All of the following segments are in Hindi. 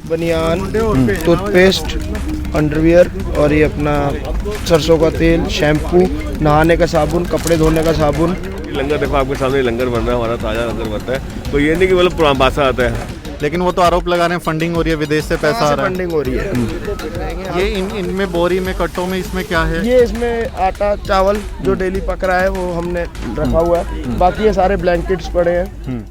बनियान, टूथपेस्ट, अंडरवियर और ये अपना सरसों का तेल, शैम्पू, नहाने का साबुन, कपड़े धोने का साबुन। लंगर देखो आपके सामने लंगर बन रहा है, हमारा ताज़ा लंगर बनता है। तो ये नहीं कि मतलब पुराना बासा आता है। लेकिन वो तो आरोप लगा रहे हैं फंडिंग हो रही है, विदेश से पैसा आ रहा है। फंडिंग हो रही है। ये इनमें बोरी में कट्टों में इसमें क्या है? ये इसमें आटा चावल जो डेली पक रहा है वो हमने रखा हुआ है। बाकी ये सारे ब्लैंकेट्स पड़े हैं।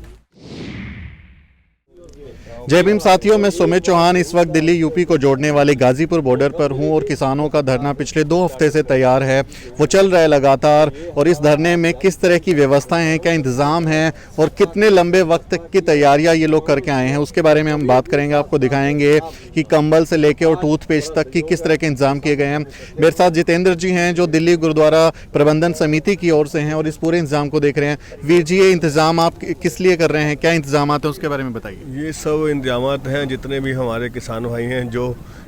जय भीम साथियों, मैं सुमित चौहान इस वक्त दिल्ली यूपी को जोड़ने वाले गाजीपुर बॉर्डर पर हूं और किसानों का धरना पिछले 2 हफ्ते से तैयार है, वो चल रहा है लगातार। और इस धरने में किस तरह की व्यवस्थाएं हैं, क्या इंतज़ाम है और कितने लंबे वक्त की तैयारियां ये लोग करके आए हैं, उसके बारे में हम बात करेंगे। आपको दिखाएंगे कि कंबल से लेकर और टूथपेस्ट तक की किस तरह के इंतजाम किए गए हैं। मेरे साथ जितेंद्र जी हैं जो दिल्ली गुरुद्वारा प्रबंधन समिति की ओर से हैं और इस पूरे इंतजाम को देख रहे हैं। वीर जी, ये इंतजाम आप किस लिए कर रहे हैं, क्या इंतजाम हैं उसके बारे में बताइए। ये सब इंतजामात हैं, जितने भी हमारे किसान भाई हैं जो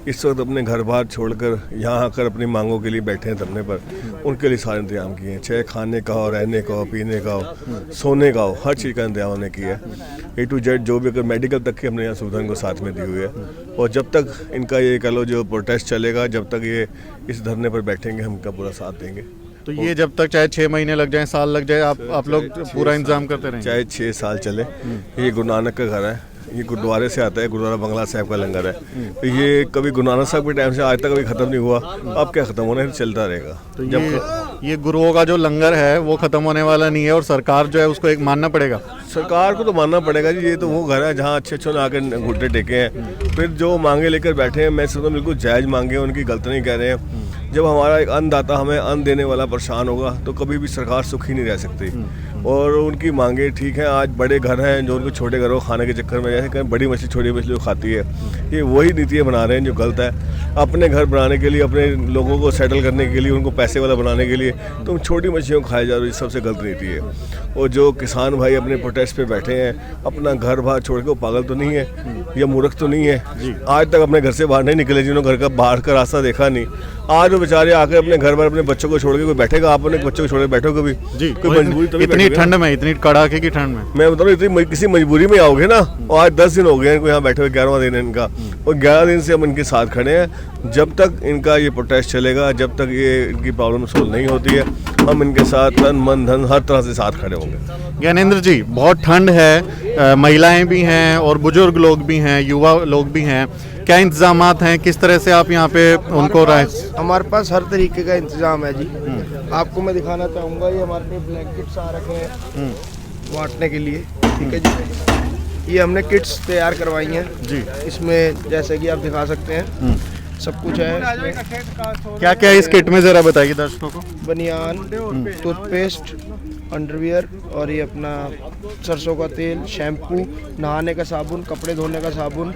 इस वक्त अपने घर बार छोड़कर यहाँ आकर अपनी मांगों के लिए बैठे हैं धरने पर, उनके लिए सारे इंतजाम किए हैं। चाहे खाने का हो, रहने का हो, पीने का हो, सोने का हो, हर चीज़ का इंतजाम हमने किया है। A to Z जो भी, अगर मेडिकल तक की हमने यहाँ सुविधा इनको साथ में दी हुई है। और जब तक इनका ये कह लो जो प्रोटेस्ट चलेगा, जब तक ये इस धरने पर बैठेंगे, हम इनका पूरा साथ देंगे। तो ये जब तक चाहे 6 महीने लग जाए, साल लग जाए, आप लोग पूरा इंतजाम करते रहेंगे? चाहे 6 साल चले। ये गुरु नानक का घर है, ये गुरुद्वारे से आता है, गुरुद्वारा बंगला साहब का लंगर है। तो ये कभी गुरु नानक साहब के टाइम से आज तक कभी ख़त्म नहीं हुआ। अब क्या ख़त्म होना है, चलता रहेगा। तो ये गुरुओं का जो लंगर है वो ख़त्म होने वाला नहीं है और सरकार जो है उसको एक मानना पड़ेगा। सरकार को तो मानना पड़ेगा जी। ये तो वो घर है जहाँ अच्छे आकर घुटने टेके हैं, फिर जो मांगे लेकर बैठे हैं। मैं समझता बिल्कुल जायज़ मांगे, उनकी गलत नहीं कह रहे हैं। जब हमारा एक अन्नदाता, हमें अन्न देने वाला परेशान होगा तो कभी भी सरकार सुखी नहीं रह सकती। और उनकी मांगे ठीक हैं। आज बड़े घर हैं जो उनको छोटे घरों खाने के चक्कर में, जैसे कहीं बड़ी मछली छोटी मछली खाती है, ये वही नीतियाँ बना रहे हैं जो गलत है। अपने घर बनाने के लिए, अपने लोगों को सेटल करने के लिए, उनको पैसे वाला बनाने के लिए तुम छोटी मछलियों को खाए जा रहे हो, सबसे गलत नीति है। और जो किसान भाई अपने प्रोटेस्ट पे बैठे हैं, अपना घर बाहर छोड़ के, वो पागल तो नहीं है या मूर्ख तो नहीं है? आज तक अपने घर से बाहर नहीं निकले, जिन्होंने घर का बाहर का रास्ता देखा नहीं, आज वो बेचारे आकर अपने घर पर अपने बच्चों को छोड़ के कोई बैठेगा? आप अपने बच्चों को छोड़ के बैठोगे भी जी? कोई मजबूरी तो इतनी ठंड में, इतनी कड़ाके की ठंड में, मैं बता रहा हूँ, किसी मजबूरी में आओगे ना। और आज 10 दिन हो गए इनको यहाँ बैठे हुए, 11वां दिन है इनका, और 11 दिन से हम इनके साथ खड़े हैं। जब तक इनका ये प्रोटेस्ट चलेगा, जब तक ये इनकी प्रॉब्लम सोल्व नहीं होती है, हम इनके साथ तन मन धन हर तरह से साथ खड़े होंगे। ज्ञानेंद्र जी, बहुत ठंड है, महिलाएं भी हैं और बुजुर्ग लोग भी हैं, युवा लोग भी हैं, क्या इंतजामात हैं, किस तरह से आप यहाँ पे उनको राय? हमारे पास हर तरीके का इंतजाम है जी। आपको मैं दिखाना चाहूँगा, ये हमारे पे ब्लैंकेट्स आ रखे हैं बांटने के लिए, ठीक है जी। ये हमने किट्स तैयार करवाई हैं जी। इसमें जैसे कि आप दिखा सकते हैं सब कुछ है। क्या क्या इस किट में ज़रा बताइए दर्शकों को। बनियान, टूथपेस्ट, अंडरवियर और ये अपना सरसों का तेल, शैम्पू, नहाने का साबुन, कपड़े धोने का साबुन,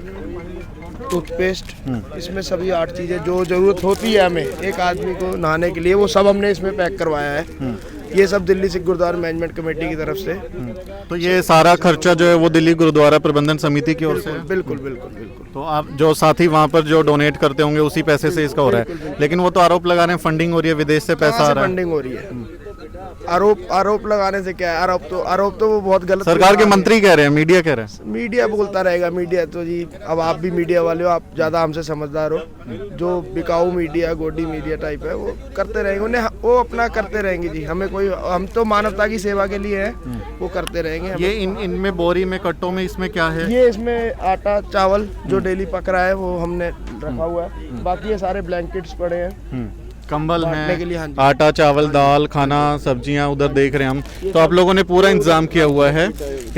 टूथपेस्ट, इसमें सभी 8 चीज़ें जो ज़रूरत होती है हमें एक आदमी को नहाने के लिए, वो सब हमने इसमें पैक करवाया है। ये सब दिल्ली सिख गुरुद्वारा मैनेजमेंट कमेटी की तरफ से। तो ये सारा खर्चा जो है वो दिल्ली गुरुद्वारा प्रबंधन समिति की ओर से है? बिल्कुल बिल्कुल बिल्कुल। तो आप जो साथी वहाँ पर जो डोनेट करते होंगे उसी पैसे से इसका हो रहा है। लेकिन वो तो आरोप लगा रहे हैं फंडिंग हो रही है, विदेश से पैसा आ रहा है। फंडिंग हो रही है। आरोप लगाने से क्या है? आरोप तो वो बहुत गलत। सरकार के मंत्री कह रहे हैं, मीडिया कह रहे हैं। मीडिया बोलता रहेगा। मीडिया तो जी, अब आप भी मीडिया वाले हो, आप ज़्यादा हमसे समझदार हो। जो बिकाऊ मीडिया, गोडी मीडिया टाइप है, वो करते रहेंगे, उन्हें वो अपना करते रहेंगे जी। हमें कोई, हम तो मानवता की सेवा के लिए हैं, वो करते रहेंगे। ये इनमें बोरी में कट्टों में इसमें क्या है? ये इसमें आटा चावल जो डेली पक रहा है वो हमने रखा हुआ है। बाकी ये सारे ब्लैंकेट्स पड़े हैं, कंबल बांटने के लिए। हाँ है, जी। आटा चावल दाल खाना सब्जियां उधर देख रहे हैं हम। तो आप लोगों ने पूरा इंतजाम किया हुआ है।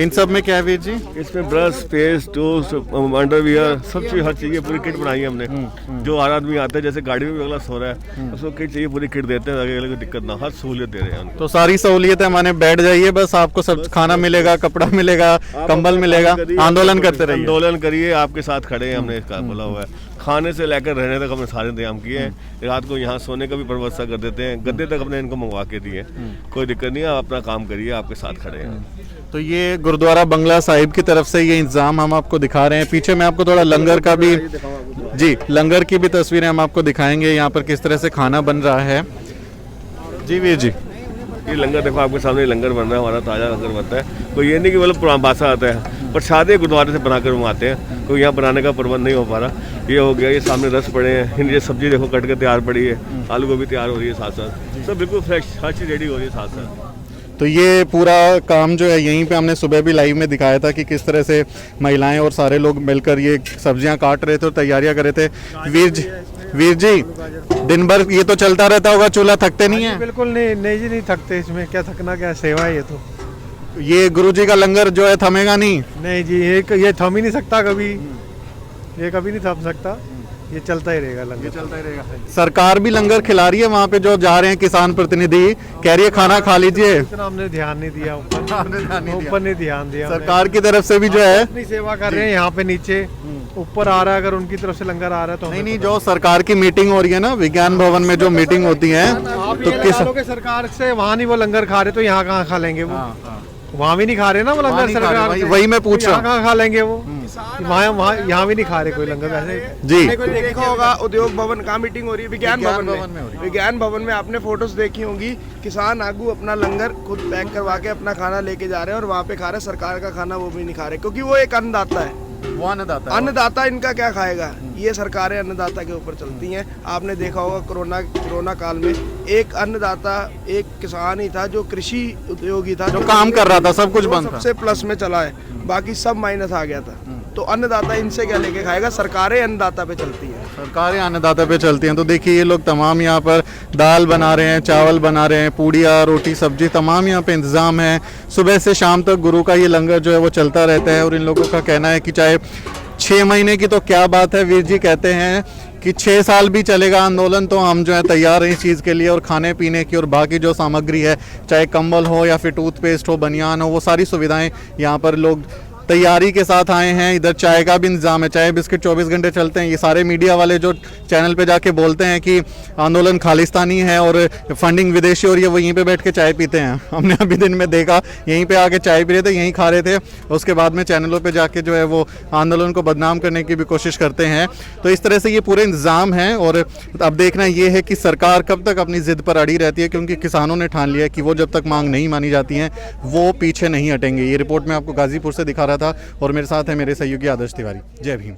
इन सब में क्या है वीर जी? इसमें ब्रश, पेस्ट, टूल्स, अंडरवियर, सब चीज़, हर चीज़ पूरी किट बनाई है हमने। जो हर आदमी आता है, जैसे गाड़ी में भी अगला सो रहा है, उसको किट चाहिए, पूरी किट देते हैं, आगे कोई दिक्कत ना, हर सहूलियत दे रहे हैं। तो सारी सहूलियत है, माने बैठ जाइए बस, आपको सब खाना मिलेगा, कपड़ा मिलेगा, कंबल मिलेगा, आंदोलन करते रहिए। आंदोलन करिए, आपके साथ खड़े हैं, हमने इसका बोला हुआ है। खाने से लेकर रहने तक हमने सारे इंतजाम किए हैं। रात को यहाँ सोने का भी व्यवस्था कर देते हैं, गद्दे तक हमने इनको मंगवा के दिए। कोई दिक्कत नहीं है, आप अपना काम करिए, आपके साथ खड़े हैं। तो ये गुरुद्वारा बंगला साहिब की तरफ से ये इंतजाम हम आपको दिखा रहे हैं। पीछे मैं आपको थोड़ा लंगर का भी, जी लंगर की भी तस्वीरें हम आपको दिखाएंगे, यहाँ पर किस तरह से खाना बन रहा है। जी वीर जी, ये लंगर देखो आपके सामने लंगर बन रहा है, हमारा ताज़ा लंगर बनता है। कोई ये नहीं कि मतलब पुराना बासा आता है। प्रसाद ही गुरुद्वारे से बनाकर मंगाते हैं, क्योंकि यहाँ बनाने का प्रबंध नहीं हो पा रहा। ये हो गया, ये सामने रस पड़े हैं, ये सब्जी देखो कट के तैयार पड़ी है, आलू गोभी तैयार हो रही है साथ साथ, सब बिल्कुल फ्रेश, हर चीज़ रेडी हो रही है साथ साथ। तो ये पूरा काम जो है यहीं पे हमने सुबह भी लाइव में दिखाया था कि किस तरह से महिलाएं और सारे लोग मिलकर ये सब्जियां काट रहे थे और तैयारियां कर रहे थे। वीर जी दिन भर ये तो चलता रहता होगा, चूल्हा थकते नहीं है? बिल्कुल नहीं, नहीं जी, नहीं थकते, इसमें क्या थकना, क्या सेवा है ये तो। ये गुरुजी का लंगर जो है थमेगा नहीं? नहीं जी, ये थम ही नहीं सकता कभी, ये कभी नहीं थम सकता, ये चलता ही रहेगा लंगर, चलता ही रहेगा। सरकार भी लंगर खिला रही है वहाँ पे जो जा रहे हैं किसान प्रतिनिधि, कह रही है खाना खा लीजिए। इतना हमने ध्यान नहीं दिया, ऊपर नहीं ध्यान दिया। सरकार की तरफ से भी जो है अपनी सेवा कर रहे हैं, यहाँ पे नीचे ऊपर आ रहा है, अगर उनकी तरफ से लंगर आ रहा है तो नहीं, जो सरकार की मीटिंग हो रही है ना, विज्ञान भवन में जो मीटिंग होती है, तो किस सरकार से वहाँ नहीं वो लंगर खा रहे तो यहाँ कहाँ खा लेंगे वो? वहाँ भी नहीं खा रहे ना वो लंगर सरकार, वही मैं पूछ रहा हूँ, कहाँ खा लेंगे वो? वहाँ यहाँ भी नहीं खा रहे कोई लंगर वैसे जी। देखा होगा उद्योग भवन का मीटिंग हो रही है, विज्ञान भवन में। विज्ञान भवन में आपने फोटोज देखी होंगी, किसान आगू अपना लंगर खुद पैक करवा के अपना खाना लेके जा रहे हैं और वहाँ पे खा रहे हैं, सरकार का खाना वो भी नहीं खा रहे, क्योंकि वो एक अन्नदाता है। वो अन्नदाता इनका क्या खाएगा? ये सरकारें अन्नदाता के ऊपर चलती हैं। आपने देखा होगा कोरोना काल में एक अन्नदाता, एक किसान ही था जो कृषि उद्योगी था, जो काम कर रहा था, सब कुछ बंद था, सबसे प्लस में चला है, बाकी सब माइनस आ गया था। तो अन्नदाता इनसे क्या लेके खाएगा? सरकारें अन्नदाता पे चलती हैं, सरकारें अन्नदाता पे चलती हैं। तो देखिए ये लोग तमाम यहाँ पर दाल बना रहे हैं, चावल बना रहे हैं, पूड़ियाँ, रोटी, सब्जी, तमाम यहाँ पे इंतज़ाम है। सुबह से शाम तक गुरु का ये लंगर जो है वो चलता रहता है और इन लोगों का कहना है कि चाहे 6 महीने की तो क्या बात है, वीर जी कहते हैं कि 6 साल भी चलेगा आंदोलन तो हम जो है तैयार हैं इस चीज़ के लिए। और खाने पीने की और बाकी जो सामग्री है, चाहे कंबल हो या फिर टूथपेस्ट हो, बनियान हो, वो सारी सुविधाएं यहाँ पर लोग तैयारी के साथ आए हैं। इधर चाय का भी इंतजाम है, चाय बिस्किट 24 घंटे चलते हैं। ये सारे मीडिया वाले जो चैनल पे जाके बोलते हैं कि आंदोलन खालिस्तानी है और फंडिंग विदेशी और ये वो यहीं पे बैठ के चाय पीते हैं। हमने अभी दिन में देखा, यहीं पे आके चाय पी रहे थे, यहीं खा रहे थे, उसके बाद में चैनलों पे जाके जो है वो आंदोलन को बदनाम करने की भी कोशिश करते हैं। तो इस तरह से ये पूरे इंतज़ाम हैं और अब देखना ये है कि सरकार कब तक अपनी ज़िद पर अड़ी रहती है, क्योंकि किसानों ने ठान लिया है कि वो जब तक मांग नहीं मानी जाती हैं वो पीछे नहीं हटेंगे। ये रिपोर्ट मैं आपको गाजीपुर से दिखा रहा था और मेरे साथ है मेरे सहयोगी आदर्श तिवारी। जय भीम।